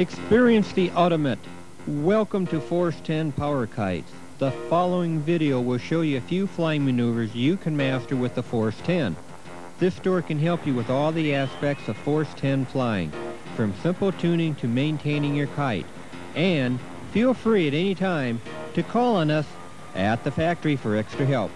Experience the ultimate. Welcome to Force10 Powerkites. The following video will show you a few flying maneuvers you can master with the Force10. This store can help you with all the aspects of Force10 flying, from simple tuning to maintaining your kite. And feel free at any time to call on us at the factory for extra help.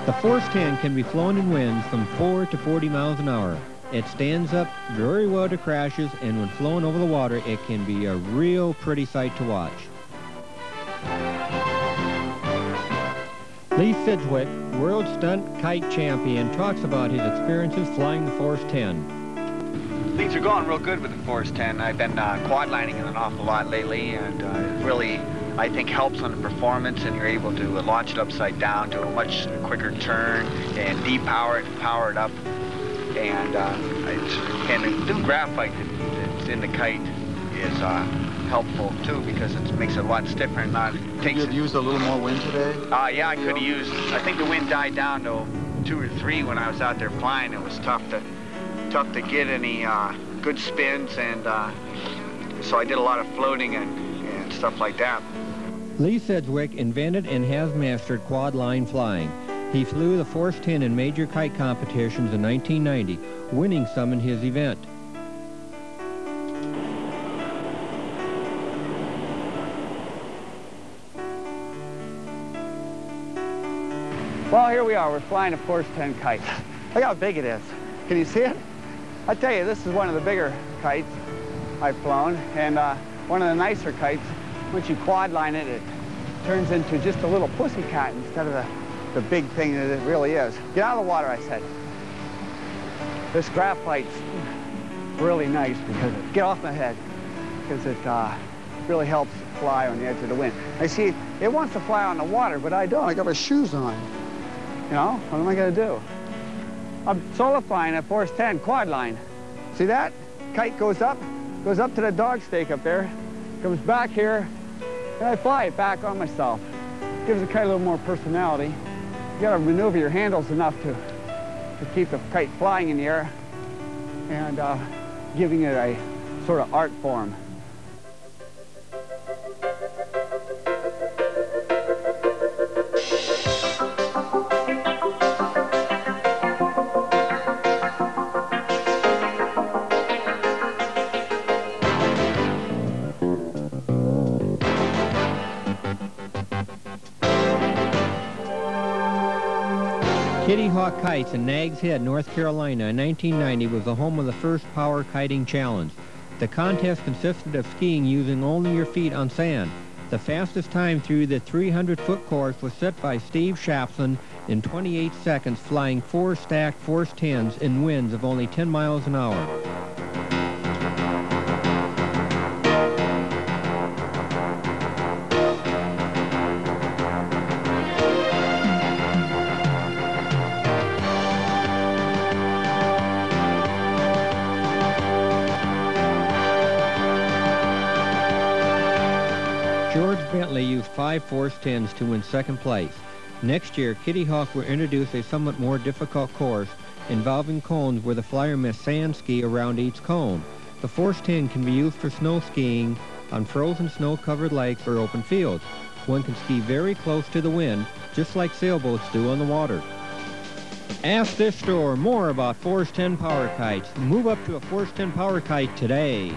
The Force10 can be flown in winds from 4 to 40 miles an hour. It stands up very well to crashes, and when flown over the water, it can be a real pretty sight to watch. Lee Sidgwick, World Stunt Kite Champion, talks about his experiences flying the Force10. Things are going real good with the Force10. I've been quad lining it an awful lot lately, and it really, I think, helps on the performance, and you're able to launch it upside down to a much quicker turn and depower it and power it up. And the new graphite that's in the kite is helpful too, because it makes it a lot stiffer and not takes. You had used a little more wind today? Yeah, I could have used. I think the wind died down to 2 or 3 when I was out there flying. It was tough to get any good spins, and so I did a lot of floating and stuff like that. Lee Sedgwick invented and has mastered quad line flying. He flew the Force10 in major kite competitions in 1990, winning some in his event. Well, here we are. We're flying a Force10 kite. Look how big it is. Can you see it? I tell you, this is one of the bigger kites I've flown, and one of the nicer kites. Once you quad line it, it turns into just a little pussycat instead of the big thing that it really is. Get out of the water, I said. This graphite's really nice because get off my head, because it really helps fly on the edge of the wind. I see it wants to fly on the water, but I don't. I got my shoes on. You know, what am I going to do? I'm solo flying at Force10 quad line. See that? Kite goes up to the dog stake up there, Comes back here, and I fly it back on myself. Gives the kite a little more personality. You gotta maneuver your handles enough to keep the kite flying in the air and giving it a sort of art form. Kitty Hawk Kites in Nags Head, North Carolina in 1990 was the home of the first Power Kiting Challenge. The contest consisted of skiing using only your feet on sand. The fastest time through the 300-foot course was set by Steve Shapson in 28 seconds, flying 4 stacked Force 10s in winds of only 10 miles an hour. George Bentley used 5 Force 10s to win second place. Next year, Kitty Hawk will introduce a somewhat more difficult course involving cones where the flyer must sand ski around each cone. The Force 10 can be used for snow skiing on frozen snow-covered lakes or open fields. One can ski very close to the wind, just like sailboats do on the water. Ask this store more about Force 10 Power Kites. Move up to a Force 10 Power Kite today.